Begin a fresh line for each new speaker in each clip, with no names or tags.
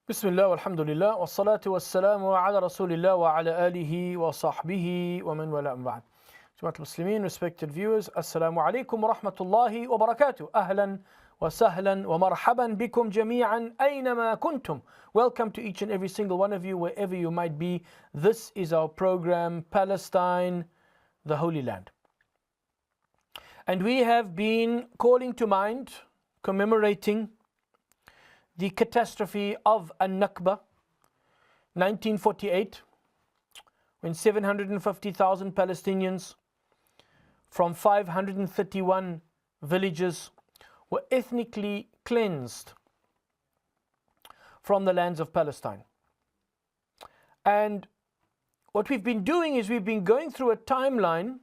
Bismillah, walhamdulillah, wassalatu wassalamu ala rasulillah wa ala alihi wa sahbihi wa man wala ba'd. Jamaat al-Muslimin, respected viewers, assalamu alaikum wa rahmatullahi wa barakatuh. Ahlan wa sahlan wa marhaban bikum jami'an aynama kuntum. Welcome to each and every single one of you, wherever you might be. This is our program, Palestine, the Holy Land. And we have been calling to mind, commemorating the catastrophe of An-Nakba, 1948, when 750,000 Palestinians from 531 villages were ethnically cleansed from the lands of Palestine. And what we've been doing is we've been going through a timeline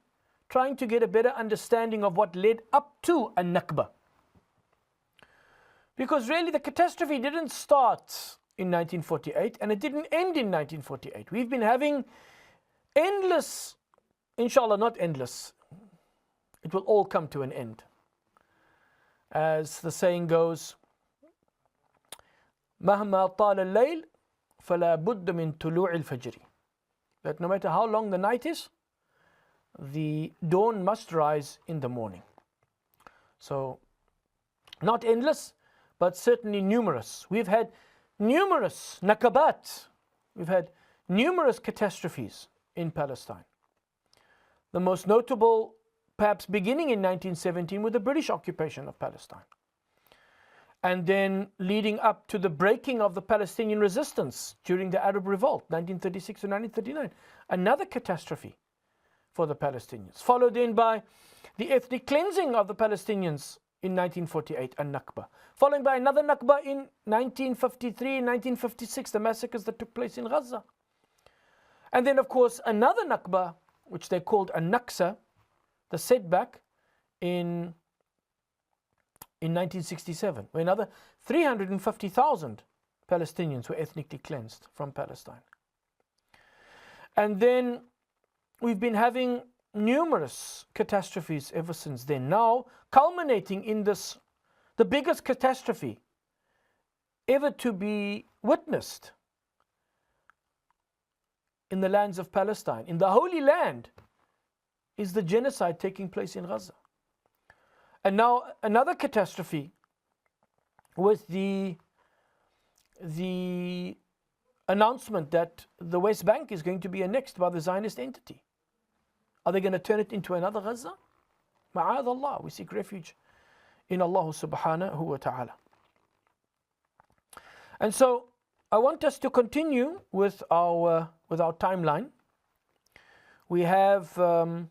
trying to get a better understanding of what led up to An-Nakba. Because really the catastrophe didn't start in 1948 and it didn't end in 1948. We've been having endless, inshallah not endless, it will all come to an end. As the saying goes, مهما طال الليل فلا بد من طلوع الفجر. That no matter how long the night is, the dawn must rise in the morning. So, not endless, but certainly numerous. We've had numerous nakabat. We've had numerous catastrophes in Palestine. The most notable, perhaps beginning in 1917, with the British occupation of Palestine. And then leading up to the breaking of the Palestinian resistance during the Arab Revolt, 1936 to 1939. Another catastrophe for the Palestinians. Followed in by the ethnic cleansing of the Palestinians in 1948, An-Nakba. Following by another Nakba in 1953 and 1956, the massacres that took place in Gaza. And then, of course, another Nakba, which they called An-Naksa, the setback in 1967, where another 350,000 Palestinians were ethnically cleansed from Palestine. And then we've been having numerous catastrophes ever since then, now culminating in this, the biggest catastrophe ever to be witnessed in the lands of Palestine, in the Holy Land, is the genocide taking place in Gaza. And now another catastrophe with the announcement that the West Bank is going to be annexed by the Zionist entity. Are they going to turn it into another Gaza? Ma'ad Allah, we seek refuge in Allah subhanahu wa ta'ala. And so I want us to continue with our timeline. We have done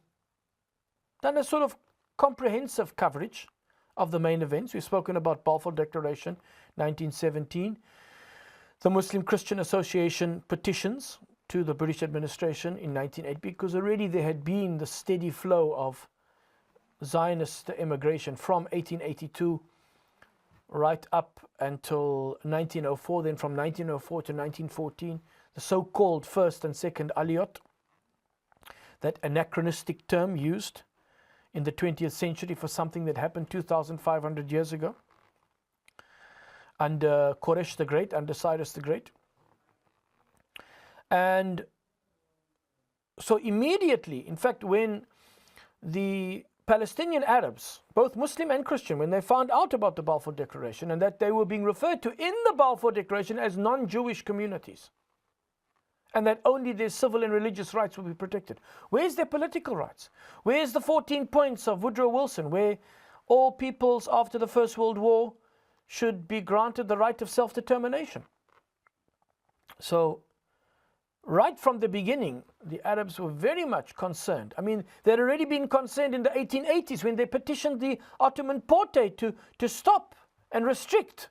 a sort of comprehensive coverage of the main events. We've spoken about Balfour Declaration, 1917, the Muslim Christian Association petitions to the British administration in 1980, because already there had been the steady flow of Zionist immigration from 1882 right up until 1904, then from 1904 to 1914, the so-called first and second Aliyot, that anachronistic term used in the 20th century for something that happened 2,500 years ago under Quraysh the Great, under Cyrus the Great. And so immediately, in fact, when the Palestinian Arabs, both Muslim and Christian, when they found out about the Balfour Declaration and that they were being referred to in the Balfour Declaration as non-Jewish communities, and that only their civil and religious rights will be protected. Where's their political rights? Where's the 14 points of Woodrow Wilson, where all peoples after the First World War should be granted the right of self-determination? So, right from the beginning, the Arabs were very much concerned. I mean, they'd already been concerned in the 1880s when they petitioned the Ottoman Porte to stop and restrict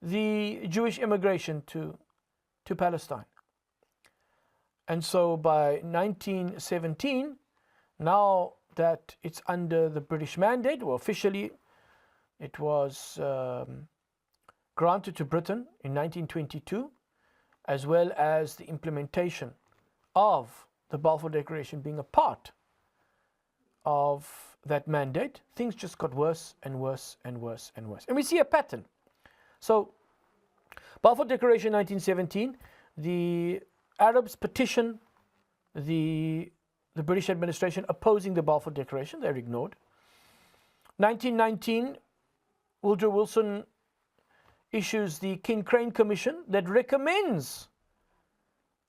the Jewish immigration to Palestine. And so by 1917, now that it's under the British mandate, or officially it was granted to Britain in 1922, as well as the implementation of the Balfour Declaration being a part of that mandate, things just got worse and worse and worse and worse. And we see a pattern. So Balfour Declaration 1917, the Arabs petition the British administration opposing the Balfour Declaration. They're ignored. 1919, Woodrow Wilson issues the King Crane Commission that recommends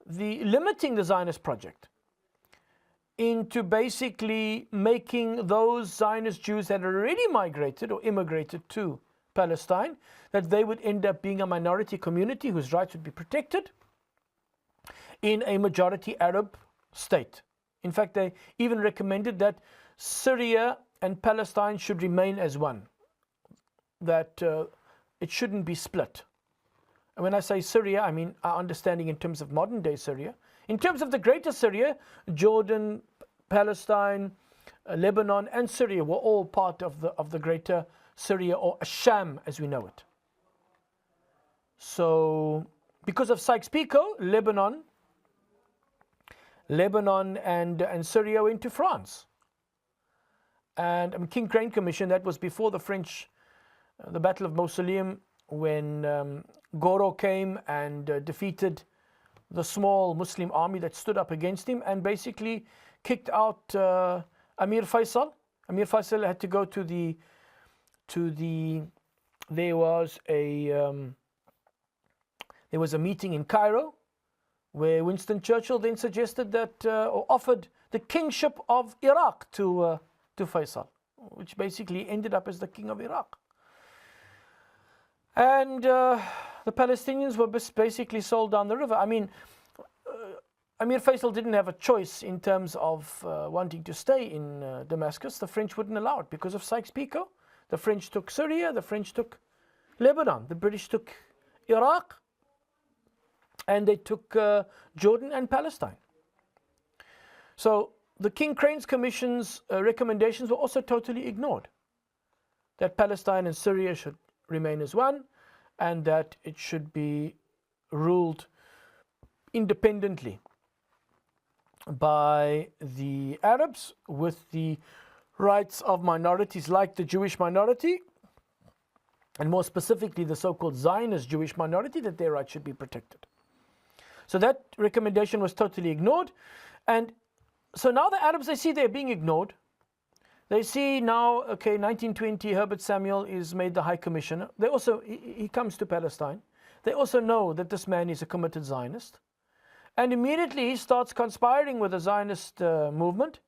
limiting the Zionist project into basically making those Zionist Jews that had already migrated or immigrated to Palestine, that they would end up being a minority community whose rights would be protected in a majority Arab state. In fact, they even recommended that Syria and Palestine should remain as one, that it shouldn't be split. And when I say Syria, I mean our understanding in terms of modern day Syria. In terms of the greater Syria, Jordan, Palestine, Lebanon and Syria were all part of the greater Syria, or Sham as we know it. So because of Sykes-Picot, Lebanon and Syria went to France. And King Crane Commission, that was before the French, the Battle of Mausoleum, when Goro came and defeated the small Muslim army that stood up against him and basically kicked out Amir Faisal. Amir Faisal had to go to the there was a meeting in Cairo where Winston Churchill then suggested that or offered the kingship of Iraq to Faisal, which basically ended up as the king of Iraq. And the Palestinians were basically sold down the river. I mean, Amir Faisal didn't have a choice in terms of wanting to stay in Damascus. The French wouldn't allow it because of Sykes-Picot. The French took Syria, the French took Lebanon, the British took Iraq, and they took Jordan and Palestine. So the King Crane's Commission's recommendations were also totally ignored. That Palestine and Syria should remain as one, and that it should be ruled independently by the Arabs with the rights of minorities like the Jewish minority, and more specifically the so-called Zionist Jewish minority, that their rights should be protected. So that recommendation was totally ignored. And so now the Arabs, they see they're being ignored. They see now, okay, 1920, Herbert Samuel is made the High Commissioner. They also, he comes to Palestine. They also know that this man is a committed Zionist. And immediately he starts conspiring with the Zionist movement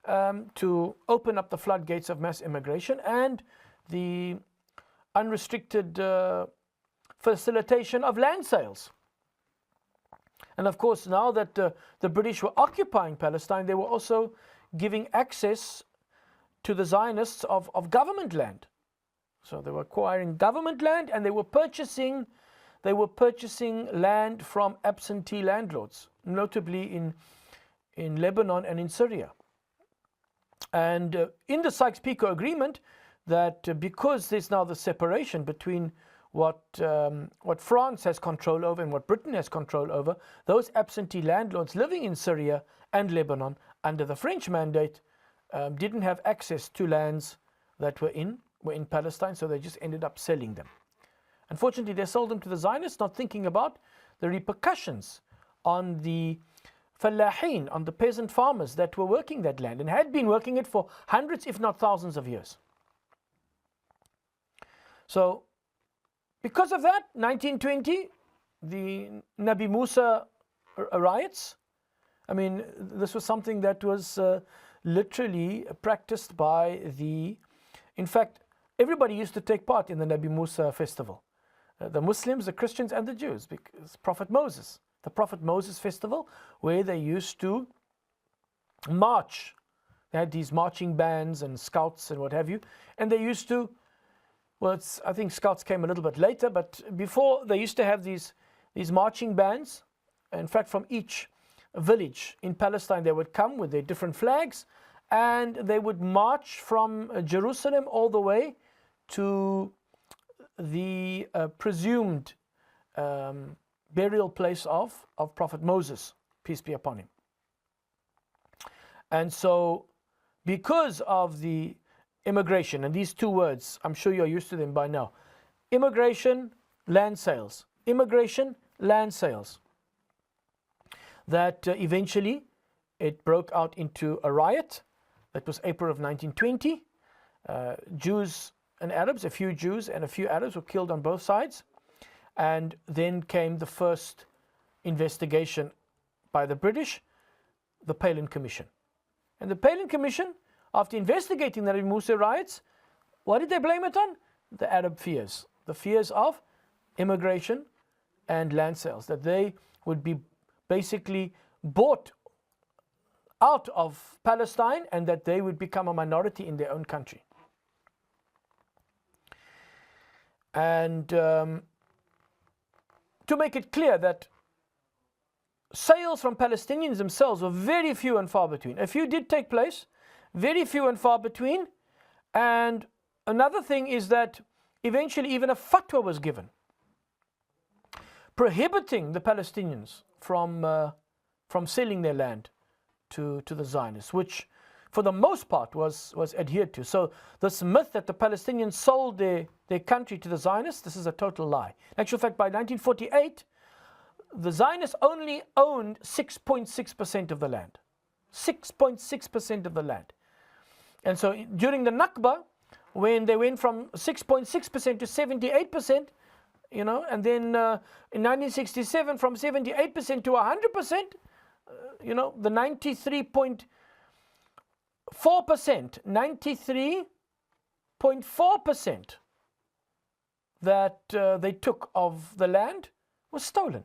to open up the floodgates of mass immigration and the unrestricted facilitation of land sales. And of course, now that the British were occupying Palestine, they were also giving access to the Zionists of government land. So they were acquiring government land, and they were purchasing land from absentee landlords, notably in Lebanon and in Syria. And in the Sykes-Picot Agreement, that because there's now the separation between what France has control over and what Britain has control over, those absentee landlords living in Syria and Lebanon under the French mandate didn't have access to lands that were in Palestine, so they just ended up selling them. Unfortunately, they sold them to the Zionists, not thinking about the repercussions on the fallahin, on the peasant farmers that were working that land and had been working it for hundreds, if not thousands of years. So, because of that, 1920, the Nabi Musa riots. I mean, this was something that was literally practiced by in fact, everybody used to take part in the Nabi Musa festival. The Muslims, the Christians and the Jews, because the Prophet Moses festival, where they used to march. They had these marching bands and scouts and what have you, and they used to, well, I think scouts came a little bit later, but before they used to have these marching bands. In fact, from each village in Palestine, they would come with their different flags, and they would march from Jerusalem all the way to the presumed burial place of Prophet Moses, peace be upon him. And so, because of the immigration, and these two words, I'm sure you're used to them by now. Immigration, land sales. immigration, land sales. That eventually it broke out into a riot. That was April of 1920. Jews and Arabs, a few Jews and a few Arabs were killed on both sides. And then came the first investigation by the British, the Palin Commission. And the Palin Commission, after investigating the Musa riots, what did they blame it on? The Arab fears. The fears of immigration and land sales, that they would be basically bought out of Palestine and that they would become a minority in their own country. And to make it clear that sales from Palestinians themselves were very few and far between. A few did take place, very few and far between. And another thing is that eventually even a fatwa was given prohibiting the Palestinians from selling their land to the Zionists, which for the most part was adhered to. So this myth that the Palestinians sold their country to the Zionists, this is a total lie. In actual fact, by 1948, the Zionists only owned 6.6% of the land. 6.6% of the land. And so during the Nakba, when they went from 6.6% to 78%, and then in 1967 from 78% to 100%, the 93.4% that they took of the land was stolen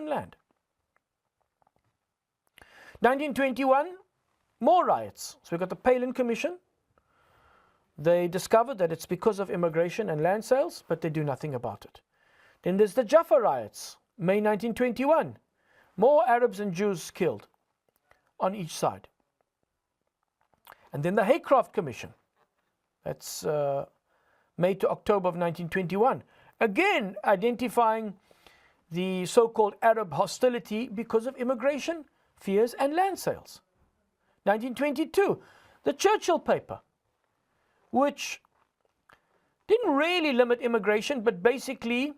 land. 1921, more riots. So we got the Palin Commission. They discovered that it's because of immigration and land sales, but they do nothing about it. Then there's the Jaffa riots, May 1921. More Arabs and Jews killed on each side. And then the Haycraft Commission. That's May to October of 1921. Again, identifying the so-called Arab hostility because of immigration, fears, and land sales. 1922, the Churchill paper, which didn't really limit immigration, but basically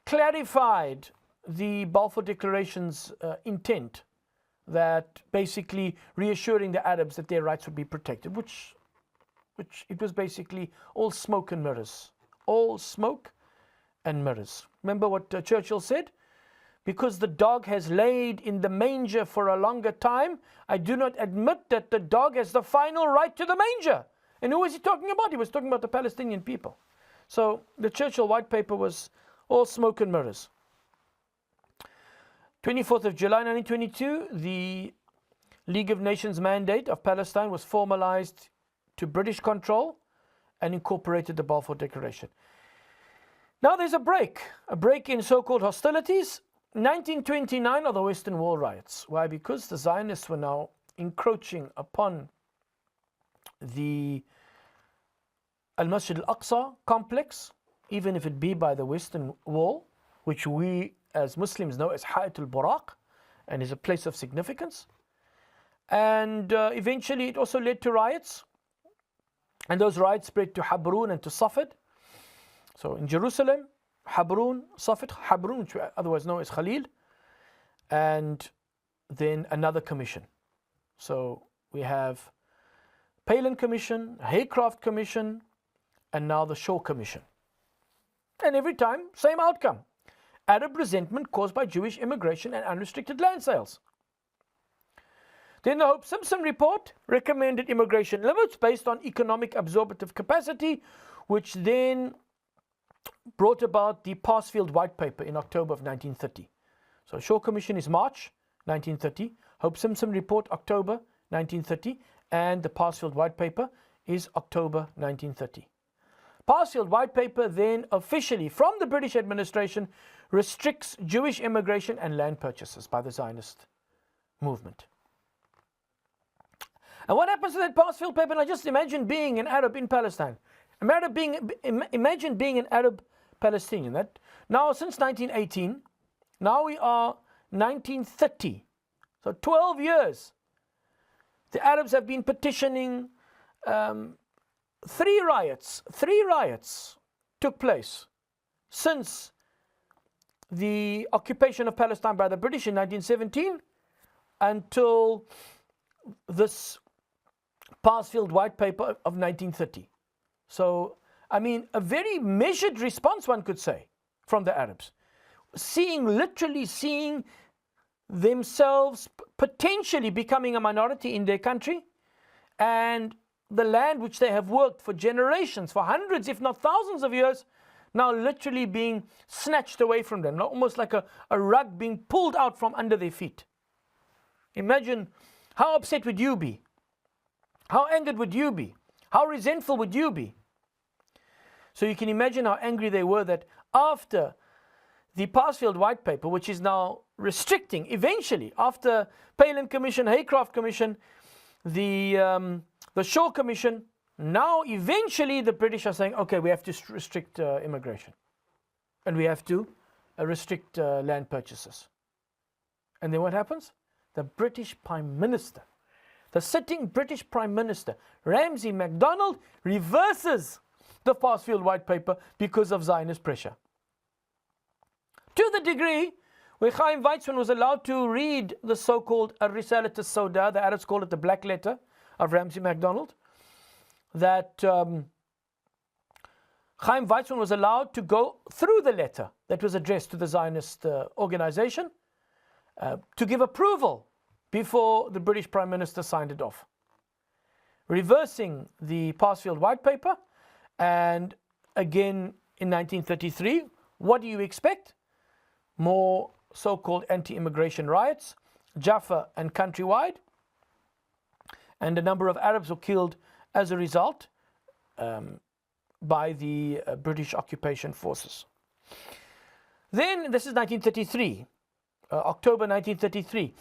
clarified the Balfour Declaration's intent, that basically reassuring the Arabs that their rights would be protected, which it was basically all smoke and mirrors. All smoke and mirrors. Remember what Churchill said? Because the dog has laid in the manger for a longer time, I do not admit that the dog has the final right to the manger. And who was he talking about? He was talking about the Palestinian people. So the Churchill White Paper was all smoke and mirrors. 24th of July 1922, the League of Nations mandate of Palestine was formalized to British control and incorporated the Balfour Declaration. Now there's a break in so-called hostilities. 1929 are the Western Wall riots. Why? Because the Zionists were now encroaching upon the Al-Masjid Al-Aqsa complex, even if it be by the Western Wall, which we as Muslims know as Hayat al-Buraq, and is a place of significance. And eventually it also led to riots, and those riots spread to Habrun and to Safed. So in Jerusalem, Habrun, Safed, Habrun, which we otherwise know as Khalil, and then another commission. So we have Palin Commission, Haycraft Commission, and now the Shaw Commission. And every time, same outcome. Arab resentment caused by Jewish immigration and unrestricted land sales. Then the Hope-Simpson report recommended immigration limits based on economic absorptive capacity, which then brought about the Parsfield White Paper in October of 1930. So Shaw Commission is March 1930, Hope-Simpson report October 1930, and the Parsfield White Paper is October 1930. Parsfield White Paper then officially, from the British administration, restricts Jewish immigration and land purchases by the Zionist movement. And what happens to that Parsfield paper? Now just imagine being an Arab in Palestine. Imagine being an Arab Palestinian. That now since 1918, now we are 1930. So 12 years. The Arabs have been petitioning. Three riots took place since the occupation of Palestine by the British in 1917 until this Parsfield White Paper of 1930. So, I mean, a very measured response, one could say, from the Arabs. Literally seeing themselves potentially becoming a minority in their country, and the land which they have worked for generations, for hundreds, if not thousands of years, now literally being snatched away from them, almost like a rug being pulled out from under their feet. Imagine how upset would you be? How angered would you be? How resentful would you be? So you can imagine how angry they were that after the Parsfield White Paper, which is now restricting, eventually, after Palin Commission, Haycraft Commission, the Shaw Commission, now eventually the British are saying, okay, we have to restrict immigration. And we have to restrict land purchases. And then what happens? The British Prime Minister, the sitting British Prime Minister, Ramsay MacDonald, reverses the Parsfield White Paper because of Zionist pressure. To the degree where Chaim Weizmann was allowed to read the so-called Risalat al-Sawda, the Arabs call it the black letter of Ramsay MacDonald, that Chaim Weizmann was allowed to go through the letter that was addressed to the Zionist organization to give approval before the British Prime Minister signed it off, reversing the Parsfield White Paper. And again in 1933, what do you expect? More so-called anti-immigration riots, Jaffa and countrywide, and a number of Arabs were killed as a result by the British occupation forces. Then, this is 1933, October 1933.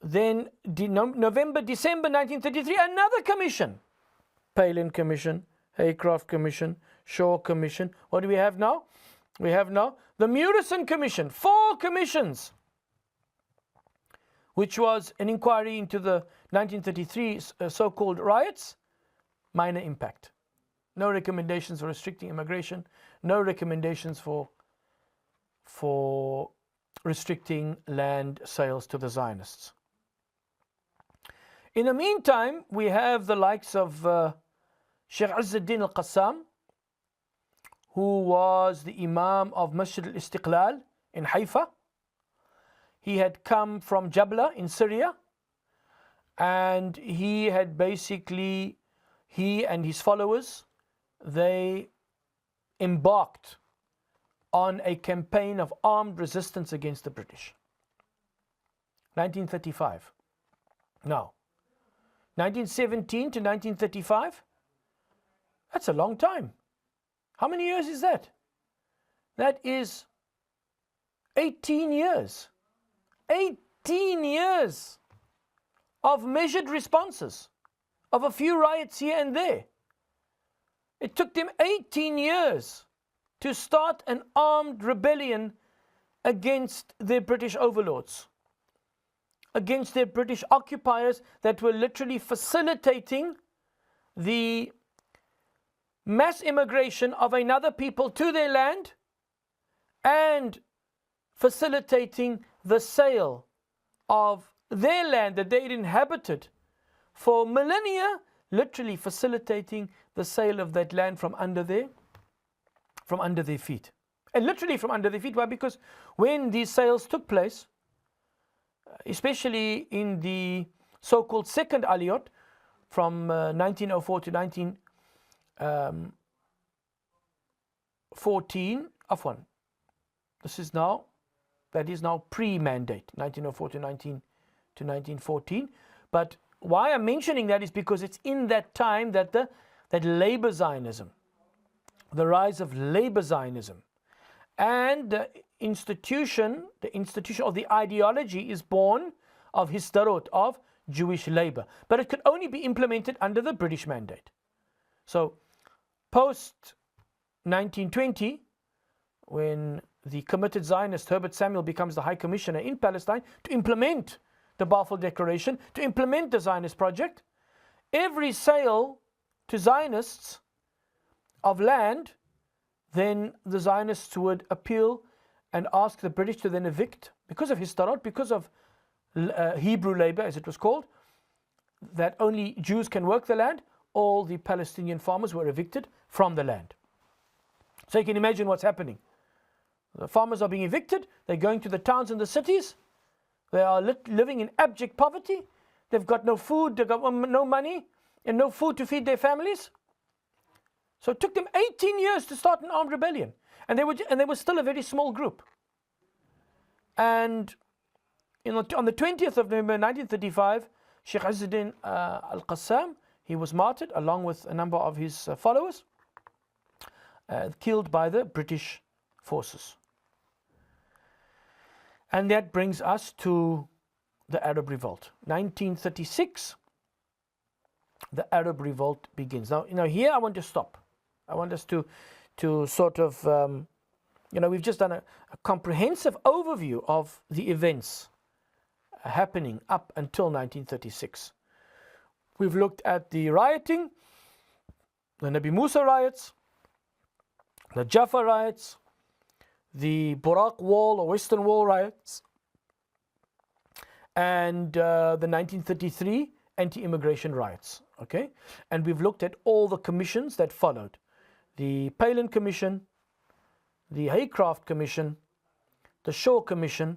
Then, November, December 1933, another commission. Palin Commission, Haycraft Commission, Shaw Commission. What do we have now? We have now the Murison Commission, 4 commissions, which was an inquiry into the 1933 so-called riots. Minor impact. No recommendations for restricting immigration. No recommendations for restricting land sales to the Zionists. In the meantime, we have the likes of Sheikh Izzuddin al-Qassam, who was the Imam of Masjid al-Istiqlal in Haifa. He had come from Jabla in Syria, and he had basically, he and his followers, they embarked on a campaign of armed resistance against the British. 1935. Now, 1917 to 1935, that's a long time. How many years is that? That is 18 years. 18 years of measured responses, of a few riots here and there. It took them 18 years to start an armed rebellion against their British overlords, against their British occupiers that were literally facilitating the mass immigration of another people to their land and facilitating the sale of their land that they had inhabited for millennia, literally facilitating the sale of that land from under their feet. And literally from under their feet. Why? Because when these sales took place, especially in the so-called second Aliyot from 1904 to 1914, that is now pre-mandate, 1904 to 1914. But why I'm mentioning that is because it's in that time that that labor Zionism, the rise of labor Zionism, and the institution of the ideology is born of Hisdarot, of Jewish labor. But it could only be implemented under the British mandate. So post 1920, when the committed Zionist Herbert Samuel becomes the High Commissioner in Palestine to implement the Balfour Declaration, to implement the Zionist project, every sale to Zionists of land, then the Zionists would appeal and ask the British to then evict, because of Histarat, because of Hebrew labor, as it was called, that only Jews can work the land. All the Palestinian farmers were evicted from the land. So you can imagine what's happening. The farmers are being evicted. They're going to the towns and the cities. They are living in abject poverty. They've got no food, they've got no money, and no food to feed their families. So it took them 18 years to start an armed rebellion. And they were still a very small group. And on the 20th of November 1935, Sheikh Izzuddin al-Qassam, he was martyred along with a number of his followers, killed by the British forces. And that brings us to the Arab Revolt. 1936, the Arab Revolt begins. Now here I want to stop. I want us to sort of, we've just done a comprehensive overview of the events happening up until 1936. We've looked at the rioting, the Nabi Musa riots, the Jaffa riots, the Buraq Wall or Western Wall riots, and the 1933 anti-immigration riots. Okay, and we've looked at all the commissions that followed: the Palin Commission, the Haycraft Commission, the Shaw Commission,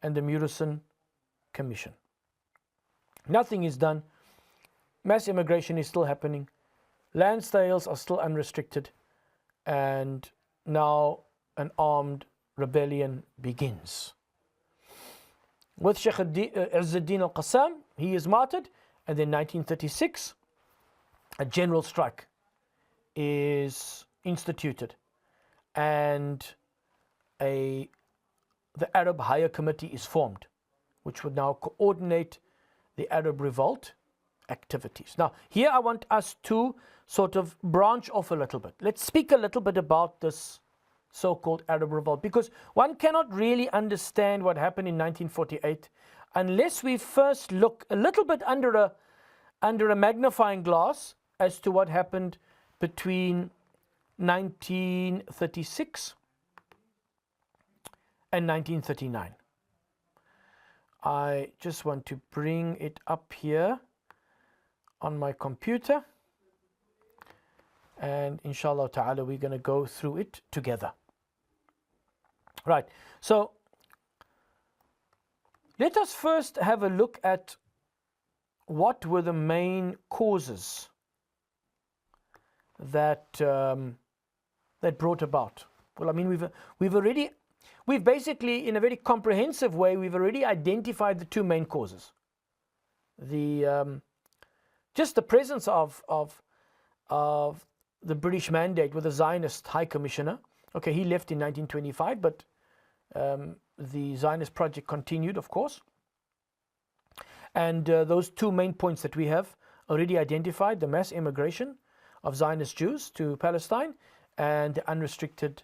and the Murison Commission. Nothing is done. Mass immigration is still happening. Land sales are still unrestricted. And now an armed rebellion begins. With Sheikh Izzuddin al-Qassam, he is martyred. And then 1936, a general strike is instituted. And the Arab Higher Committee is formed, which would now coordinate the Arab Revolt activities. Now, here I want us to sort of branch off a little bit. Let's speak a little bit about this so-called Arab Revolt, because one cannot really understand what happened in 1948 unless we first look a little bit under a magnifying glass as to what happened between 1936 and 1939. I just want to bring it up here on my computer, and inshallah ta'ala we're going to go through it together. Right, so let us first have a look at what were the main causes that brought about. Well, I mean, we've basically, in a very comprehensive way, we've already identified the two main causes. Just the presence of the British mandate with the Zionist High Commissioner. Okay, he left in 1925, but the Zionist project continued, of course. And those two main points that we have already identified: the mass immigration of Zionist Jews to Palestine and the unrestricted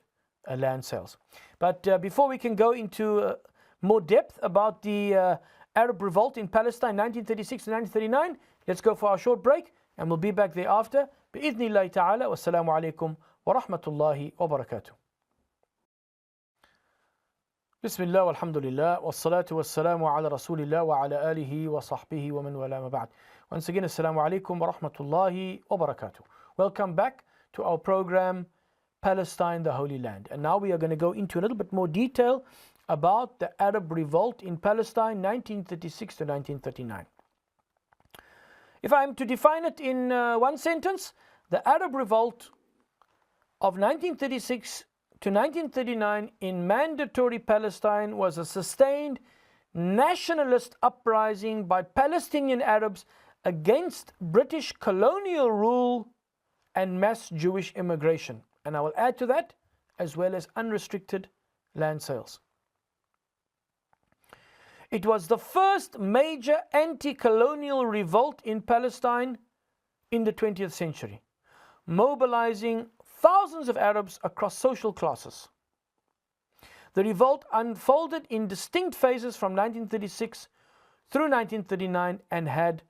land sales. But before we can go into more depth about the Arab Revolt in Palestine, 1936 to 1939, let's go for our short break, and we'll be back thereafter. بإذن الله تعالى والسلام عليكم ورحمة الله وبركاته. بسم الله والحمد لله والصلاة والسلام على رسول الله وعلى آله وصحبه ومن والاه ما بعد. Once again, assalamu alaikum wa rahmatullahi wa barakatuh. Welcome back to our program, Palestine, the Holy Land. And now we are going to go into a little bit more detail about the Arab Revolt in Palestine, 1936 to 1939. If I am to define it in one sentence, the Arab Revolt of 1936 to 1939 in Mandatory Palestine was a sustained nationalist uprising by Palestinian Arabs against British colonial rule and mass Jewish immigration. And I will add to that, as well as unrestricted land sales. It was the first major anti-colonial revolt in Palestine in the 20th century, mobilizing thousands of Arabs across social classes. The revolt unfolded in distinct phases from 1936 through 1939 and had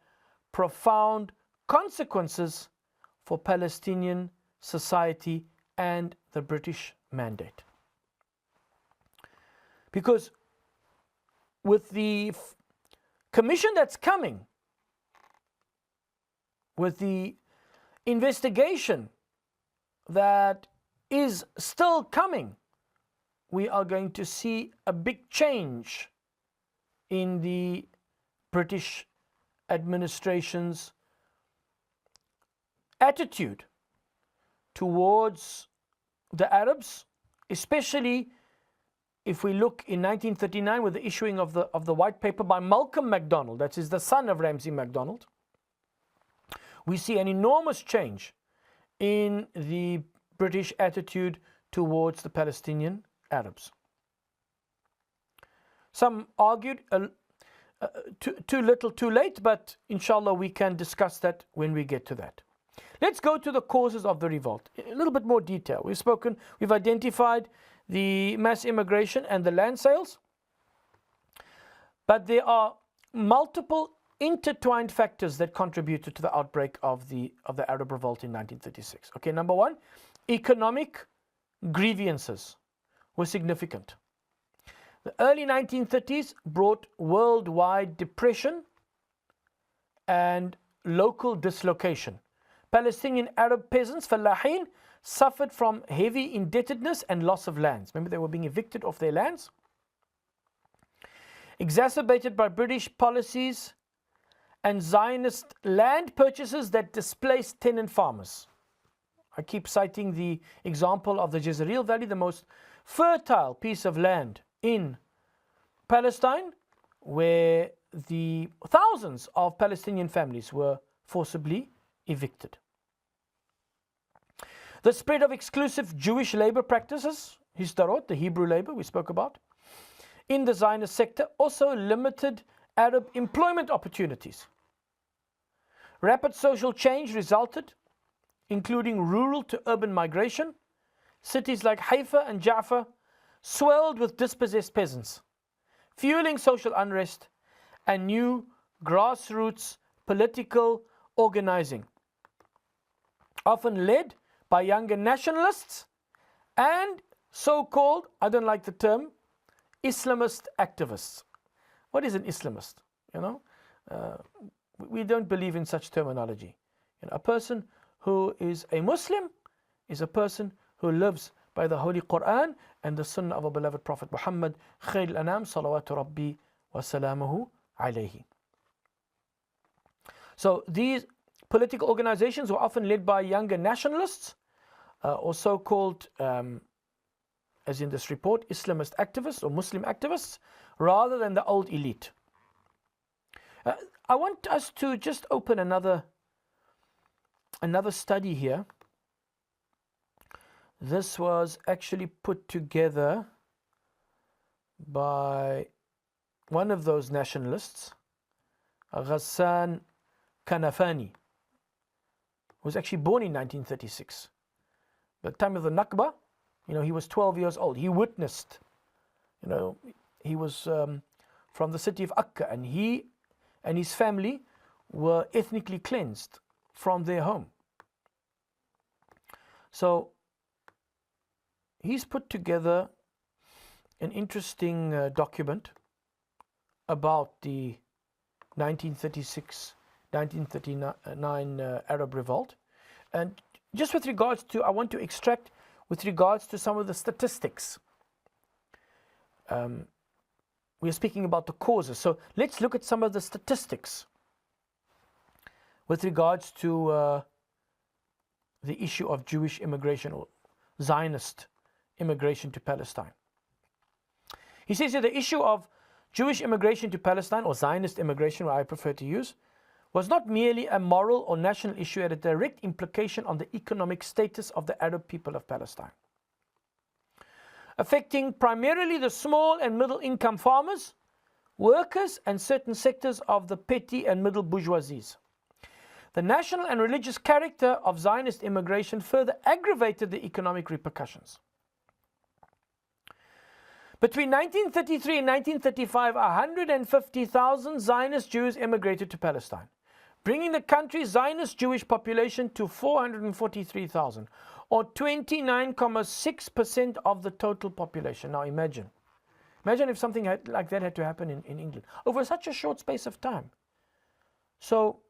profound consequences for Palestinian society and the British mandate. Because with the commission that's coming, with the investigation that is still coming, we are going to see a big change in the British administration's attitude towards the Arabs, especially if we look in 1939 with the issuing of the white paper by Malcolm MacDonald, that is the son of Ramsay MacDonald. We see an enormous change in the British attitude towards the Palestinian Arabs. Some argued too little too late, but inshallah we can discuss that when we get to that. Let's go to the causes of the revolt in a little bit more detail. We've identified the mass immigration and the land sales, but there are multiple intertwined factors that contributed to the outbreak of the Arab revolt in 1936. Okay, number one, economic grievances were significant. The early 1930s brought worldwide depression and local dislocation. Palestinian Arab peasants, Fallahin, suffered from heavy indebtedness and loss of lands. Remember, they were being evicted off their lands. Exacerbated by British policies and Zionist land purchases that displaced tenant farmers. I keep citing the example of the Jezreel Valley, the most fertile piece of land in Palestine, where the thousands of Palestinian families were forcibly evicted. The spread of exclusive Jewish labor practices, Histarot, the Hebrew labor we spoke about, in the Zionist sector also limited Arab employment opportunities. Rapid social change resulted, including rural to urban migration. Cities like Haifa and Jaffa swelled with dispossessed peasants, fueling social unrest and new grassroots political organizing, often led by younger nationalists and so-called, I don't like the term, Islamist activists. What is an Islamist? We don't believe in such terminology. A person who is a Muslim is a person who lives by the Holy Quran and the Sunnah of our beloved Prophet Muhammad, Khair al-Anam, salawatu rabbi wa salamuhu alayhi. So these political organizations were often led by younger nationalists, or so-called, as in this report, Islamist activists or Muslim activists, rather than the old elite. I want us to just open another study here. This was actually put together by one of those nationalists, Ghassan Kanafani, who was actually born in 1936. At the time of the Nakba, he was 12 years old. He witnessed, he was from the city of Akka, and he and his family were ethnically cleansed from their home. So he's put together an interesting document about the 1936-1939 Arab revolt. And just with regards to, I want to extract with regards to some of the statistics. We are speaking about the causes. So let's look at some of the statistics with regards to the issue of Jewish immigration or Zionist immigration to Palestine. He says here the issue of Jewish immigration to Palestine, or Zionist immigration, what I prefer to use, was not merely a moral or national issue, it had a direct implication on the economic status of the Arab people of Palestine, affecting primarily the small and middle income farmers, workers, and certain sectors of the petty and middle bourgeoisies. The national and religious character of Zionist immigration further aggravated the economic repercussions. Between 1933 and 1935, 150,000 Zionist Jews immigrated to Palestine, bringing the country's Zionist Jewish population to 443,000, or 29.6% of the total population. Now imagine, Imagine if something like that had to happen in England over such a short space of time. So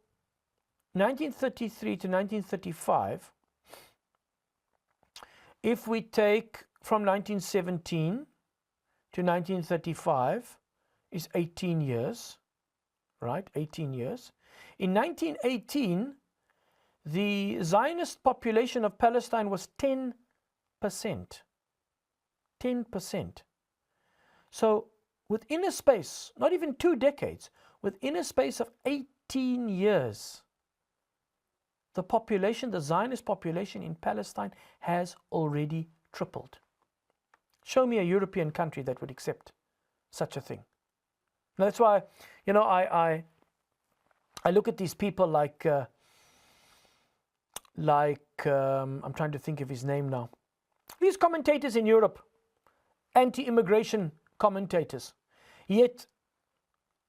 1933 to 1935, if we take from 1917 to 1935 is 18 years, right? 18 years. In 1918, the Zionist population of Palestine was 10%. 10%. So within a space, not even 2 decades, within a space of 18 years, the population, the Zionist population in Palestine has already tripled. Show me a European country that would accept such a thing. Now that's why, you know, I look at these people like I'm trying to think of his name now. These commentators in Europe, anti-immigration commentators. Yet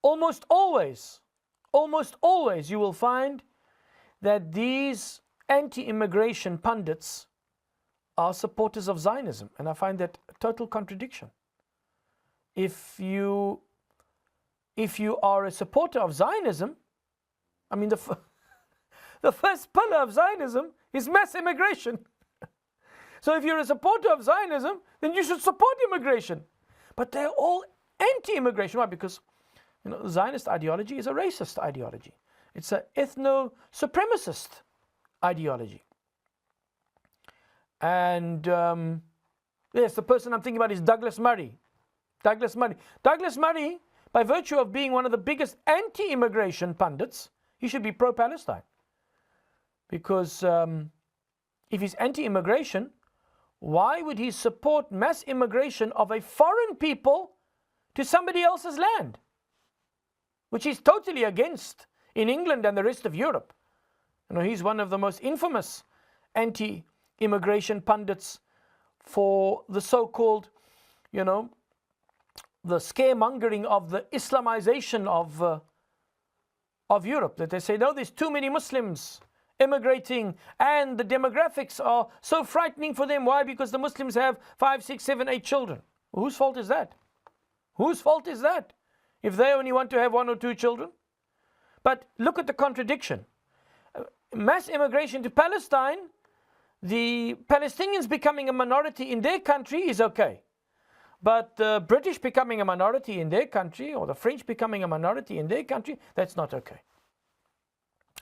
almost always you will find that these anti-immigration pundits are supporters of Zionism, and I find that a total contradiction. If you are a supporter of Zionism, I mean the first pillar of Zionism is mass immigration. So if you're a supporter of Zionism, then you should support immigration. But they're all anti-immigration. Why? Because, you know, Zionist ideology is a racist ideology. It's an ethno-supremacist ideology. And yes, the person I'm thinking about is Douglas Murray. Douglas Murray, by virtue of being one of the biggest anti-immigration pundits, he should be pro-Palestine. Because if he's anti-immigration, why would he support mass immigration of a foreign people to somebody else's land? Which he's totally against in England and the rest of Europe. You know, he's one of the most infamous anti-immigration pundits for the so-called, you know, the scaremongering of the Islamization of Europe. That they say, no, there's too many Muslims immigrating and the demographics are so frightening for them. Why? Because the Muslims have 5, 6, 7, 8 children. Well, whose fault is that? Whose fault is that? If they only want to have 1 or 2 children? But look at the contradiction. Mass immigration to Palestine, the Palestinians becoming a minority in their country is okay. But the British becoming a minority in their country, or the French becoming a minority in their country, that's not okay.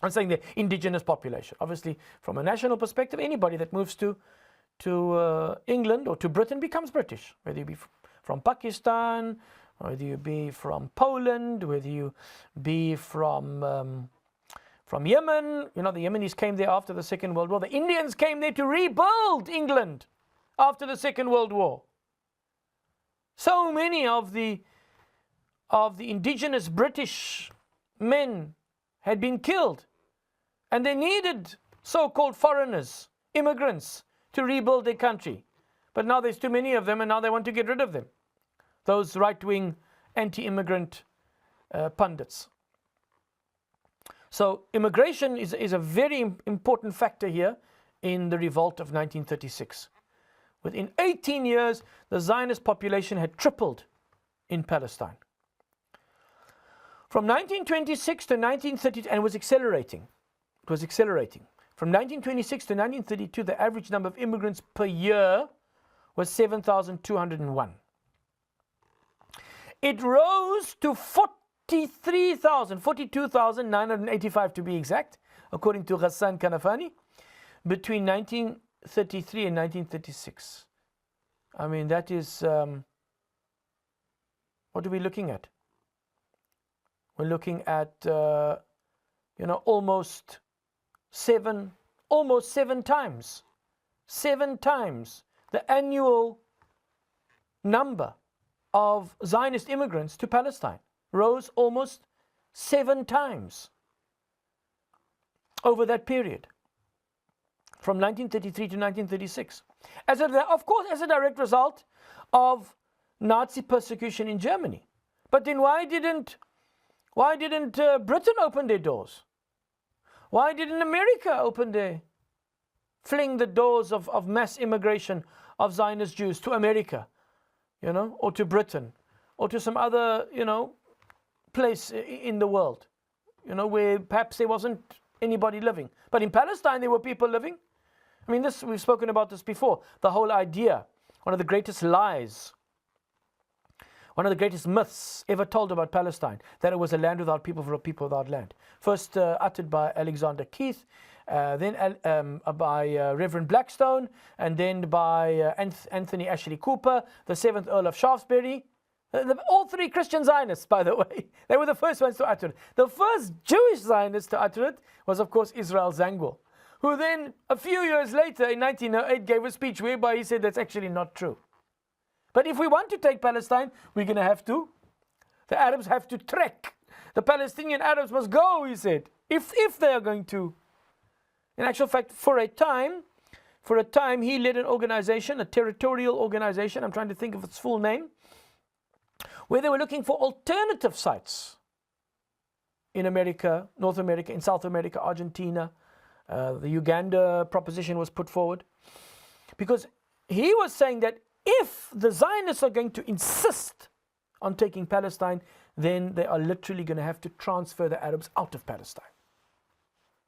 I'm saying the indigenous population. Obviously, from a national perspective, anybody that moves to England or to Britain becomes British. Whether you be from Pakistan, whether you be from Poland, whether you be from Yemen. You know, the Yemenis came there after the Second World War. The Indians came there to rebuild England after the Second World War. So many of the indigenous British men had been killed. And they needed so-called foreigners, immigrants, to rebuild their country. But now there's too many of them, and now they want to get rid of them. Those right-wing anti-immigrant pundits. So immigration is a very important factor here in the revolt of 1936. Within 18 years, the Zionist population had tripled in Palestine. From 1926 to 1932, and it was accelerating. It was accelerating. From 1926 to 1932, the average number of immigrants per year was 7,201. It rose to 42,985 to be exact, according to Ghassan Kanafani, between 1933 and 1936. I mean, that is, what are we looking at? We're looking at, you know, almost seven times the annual number of Zionist immigrants to Palestine. Rose almost 7 times over that period, from 1933 to 1936. Of course, as a direct result of Nazi persecution in Germany. But then why didn't Britain open their doors? Why didn't America fling the doors of mass immigration of Zionist Jews to America, you know, or to Britain? or to some other, place in the world, where perhaps there wasn't anybody living. But in Palestine, there were people living. I mean, we've spoken about this before. The whole idea, one of the greatest lies, one of the greatest myths ever told about Palestine, that it was a land without people for a people without land. First uttered by Alexander Keith, then by Reverend Blackstone, and then by Anthony Ashley Cooper, the 7th Earl of Shaftesbury. All three Christian Zionists, by the way. They were the first ones to utter it. The first Jewish Zionist to utter it was, of course, Israel Zangwill, who then, a few years later, in 1908, gave a speech whereby he said that's actually not true. But if we want to take Palestine, we're going to have to. The Arabs have to trek. The Palestinian Arabs must go, he said, if they are going to. In actual fact, for a time, he led an organization, a territorial organization, I'm trying to think of its full name, where they were looking for alternative sites in America, North America, in South America, Argentina. The Uganda proposition was put forward. Because he was saying that if the Zionists are going to insist on taking Palestine, then they are literally going to have to transfer the Arabs out of Palestine.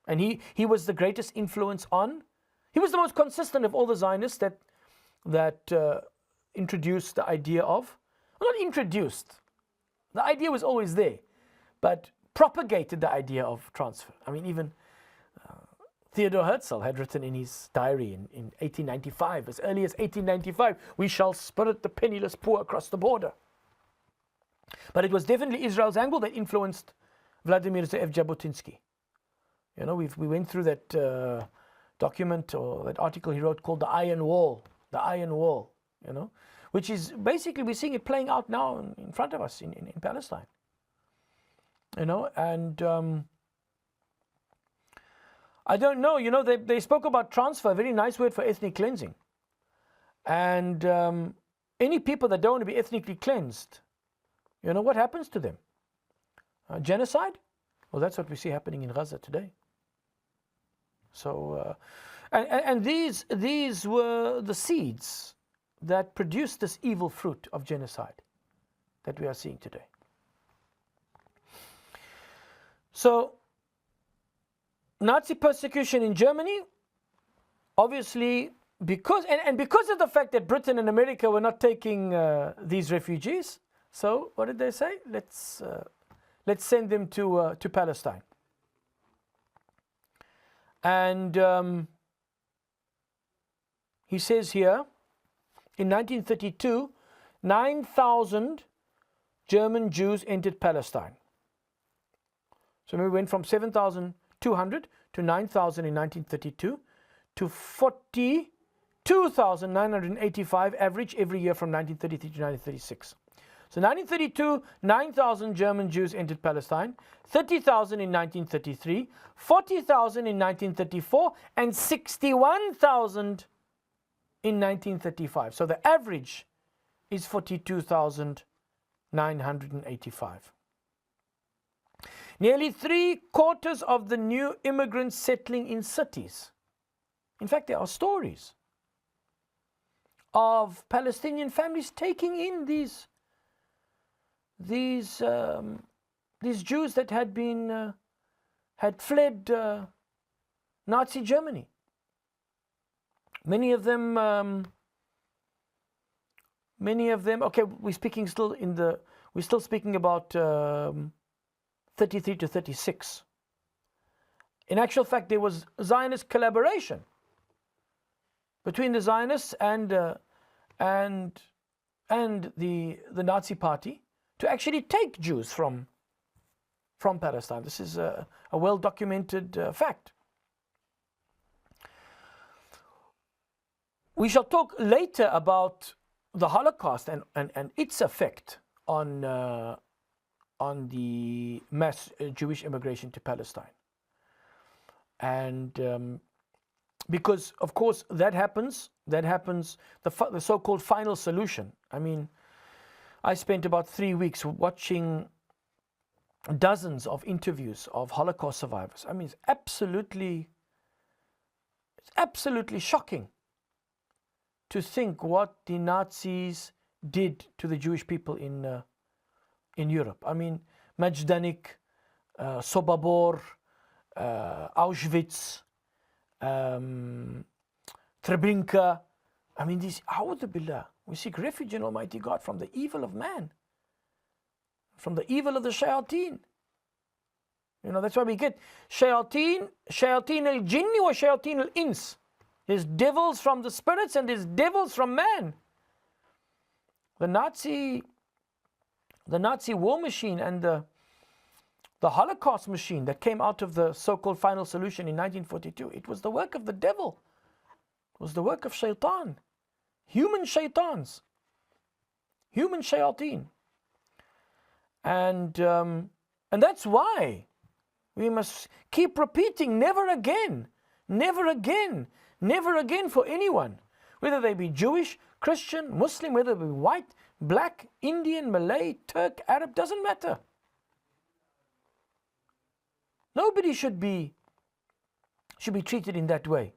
And he was the greatest influence on, he was the most consistent of all the Zionists that introduced the idea of, well, not introduced, the idea was always there, but propagated the idea of transfer. I mean, even Theodor Herzl had written in his diary in 1895, as early as 1895, we shall spirit the penniless poor across the border. But it was definitely Israel Zangwill that influenced Vladimir Ze'ev Jabotinsky. We went through that document or that article he wrote called The Iron Wall, which is basically, we're seeing it playing out now in front of us in Palestine. And I don't know, they spoke about transfer, a very nice word for ethnic cleansing. And any people that don't want to be ethnically cleansed, what happens to them? Genocide? Well, that's what we see happening in Gaza today. So, and these were the seeds that produced this evil fruit of genocide that we are seeing today. So, Nazi persecution in Germany, obviously, because of the fact that Britain and America were not taking these refugees, so what did they say? Let's send them to Palestine. And he says here, in 1932, 9,000 German Jews entered Palestine. So we went from 7,200 to 9,000 in 1932 to 42,985 average every year from 1933 to 1936. So 1932, 9,000 German Jews entered Palestine, 30,000 in 1933, 40,000 in 1934, and 61,000 in 1935. So the average is 42,985. Nearly 3/4 of the new immigrants settling in cities. In fact, there are stories of Palestinian families taking in these Jews that had fled Nazi Germany. Many of them. Okay, we're still speaking about 33 to 36. In actual fact, there was Zionist collaboration between the Zionists and the Nazi Party to actually take Jews from Palestine. This is a well-documented fact. We shall talk later about the Holocaust and its effect on the mass Jewish immigration to Palestine. And because, of course, that happens, the so-called final solution. I mean, I spent about 3 weeks watching dozens of interviews of Holocaust survivors. I mean, it's absolutely shocking to think what the Nazis did to the Jewish people in in Europe. I mean, Majdanek, Sobibor, Auschwitz, Treblinka. I mean, these, A'udhu Billah, we seek refuge in Almighty God from the evil of man, from the evil of the shayateen. You know, that's why we get shayateen al-jinni or shayateen al-ins. There's devils from the spirits and there's devils from man. The Nazi war machine and the Holocaust machine that came out of the so-called final solution in 1942, it was the work of the devil. It was the work of shaitan. Human shaitans. Human shayateen. And that's why we must keep repeating, never again, never again, never again for anyone, whether they be Jewish, Christian, Muslim, whether they be white, black, Indian, Malay, Turk, Arab, doesn't matter. Nobody should be treated in that way.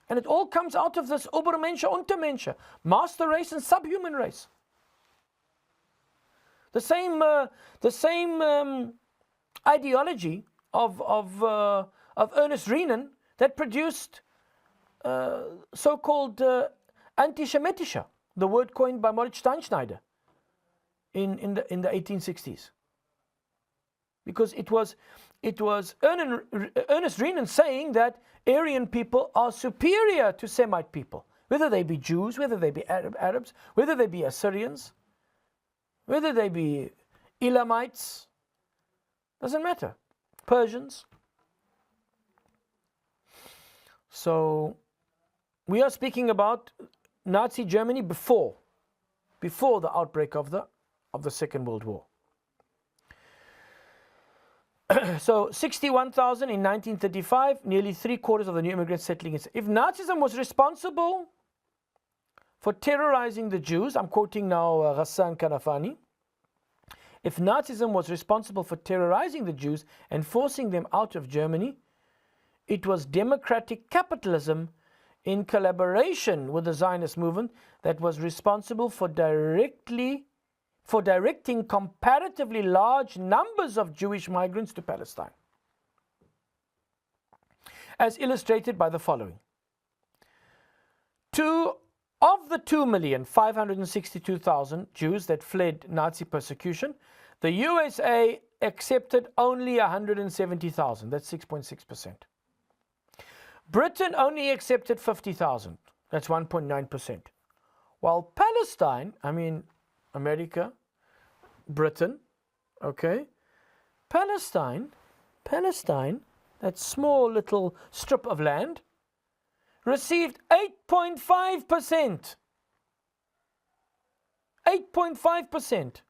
And it all comes out of this Obermensch, Untermensch, master race and subhuman race. The same ideology of Ernest Renan that produced so-called antisemitische, the word coined by Moritz Steinschneider in the 1860s. Because it was Ernest Renan saying that Aryan people are superior to Semite people, whether they be Jews, whether they be Arabs, whether they be Assyrians, whether they be Elamites, doesn't matter, Persians. So we are speaking about Nazi Germany before the outbreak of the Second World War. So 61,000 in 1935, nearly 3/4 of the new immigrants settling in. If Nazism was responsible for terrorizing the Jews, I'm quoting now Ghassan Kanafani, if Nazism was responsible for terrorizing the Jews and forcing them out of Germany, it was democratic capitalism in collaboration with the Zionist movement that was responsible for directing comparatively large numbers of Jewish migrants to Palestine, as illustrated by the following. Of the 2,562,000 Jews that fled Nazi persecution, the USA accepted only 170,000. That's 6.6%. Britain only accepted 50,000. That's 1.9%. While Palestine, I mean America, Britain, okay, Palestine, that small little strip of land, received 8.5%. 8.5%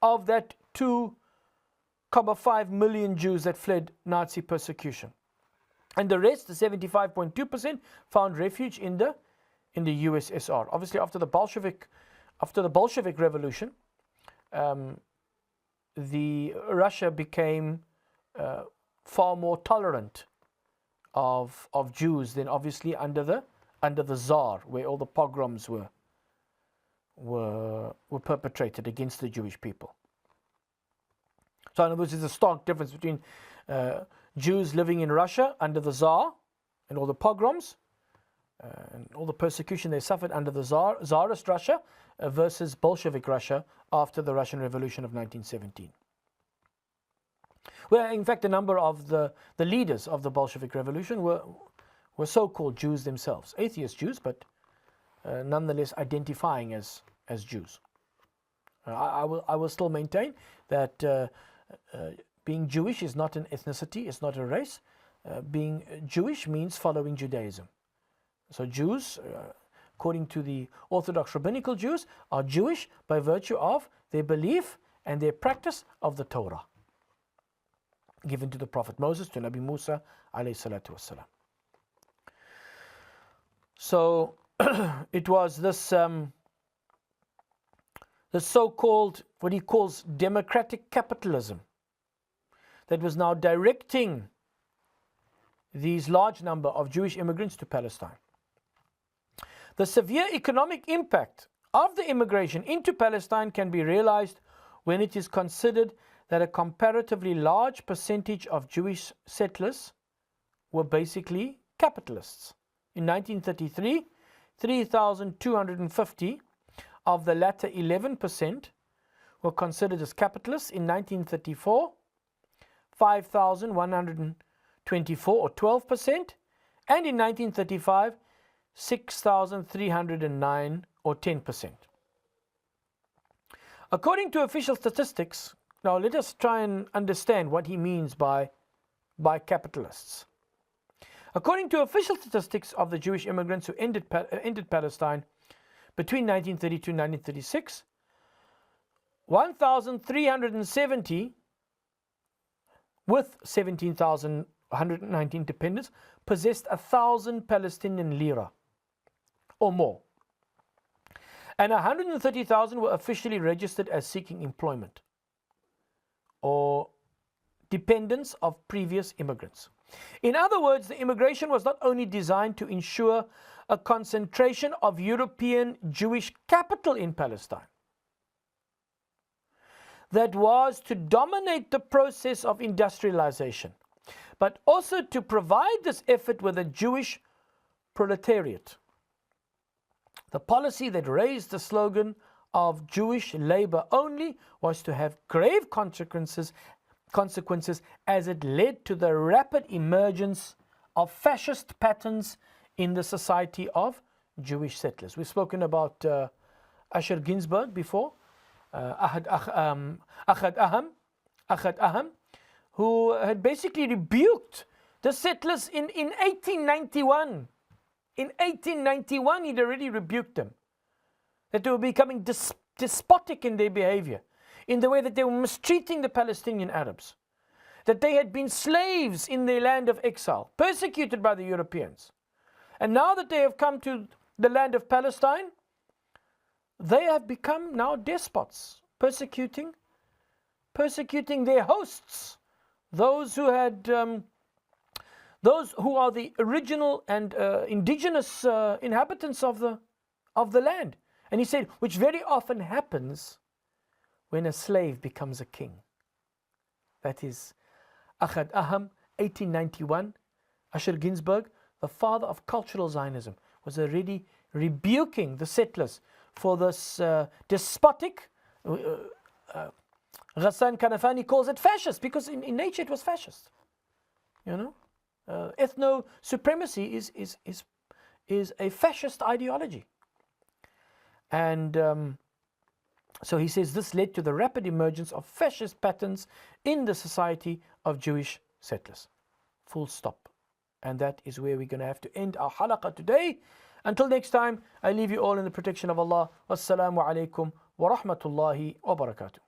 of that 2.5 million Jews that fled Nazi persecution. And the rest, the 75.2%, found refuge in the USSR. Obviously, after the Bolshevik Revolution, Russia became far more tolerant of Jews than obviously under the Tsar, where all the pogroms were perpetrated against the Jewish people. So in other words, there's a stark difference between Jews living in Russia under the Tsar and all the pogroms and all the persecution they suffered under the Tsarist Russia versus Bolshevik Russia after the Russian Revolution of 1917. Where, in fact, a number of the leaders of the Bolshevik Revolution were so-called Jews themselves, atheist Jews, but nonetheless identifying as Jews. I will still maintain that being Jewish is not an ethnicity, it's not a race. Being Jewish means following Judaism. So Jews, according to the Orthodox Rabbinical Jews, are Jewish by virtue of their belief and their practice of the Torah given to the Prophet Moses, to Nabi Musa alayhi salatu wassalam. So it was this the so-called, what he calls democratic capitalism, that was now directing these large number of Jewish immigrants to Palestine. The severe economic impact of the immigration into Palestine can be realized when it is considered that a comparatively large percentage of Jewish settlers were basically capitalists. In 1933, 3,250 of the latter 11% were considered as capitalists. In 1934, 5,124 or 12%, and in 1935, 6,309 or 10%. According to official statistics, now let us try and understand what he means by capitalists. According to official statistics of the Jewish immigrants who entered Palestine between 1932 and 1936, 1,370 with 17,119 dependents possessed 1,000 Palestinian lira or more, and 130,000 were officially registered as seeking employment or dependents of previous immigrants. In other words, the immigration was not only designed to ensure a concentration of European Jewish capital in Palestine that was to dominate the process of industrialization, but also to provide this effort with a Jewish proletariat. The policy that raised the slogan of Jewish labor only was to have grave consequences as it led to the rapid emergence of fascist patterns in the society of Jewish settlers. We've spoken about Asher Ginsberg before, Ahad Aham, who had basically rebuked the settlers in 1891. In 1891, he'd already rebuked them, that they were becoming despotic in their behavior, in the way that they were mistreating the Palestinian Arabs, that they had been slaves in their land of exile, persecuted by the Europeans. And now that they have come to the land of Palestine, they have become now despots, persecuting their hosts, those who had, those who are the original and indigenous inhabitants of the land. And he said, which very often happens when a slave becomes a king. That is Ahad Aham, 1891. Asher Ginsberg, the father of cultural Zionism, was already rebuking the settlers for this despotic, Ghassan Kanafani calls it fascist, because in nature it was fascist. You know, ethno-supremacy is a fascist ideology. And so he says this led to the rapid emergence of fascist patterns in the society of Jewish settlers. Full stop. And that is where we're going to have to end our halaqah today. Until next time, I leave you all in the protection of Allah. Wassalamu alaikum wa rahmatullahi wa barakatuh.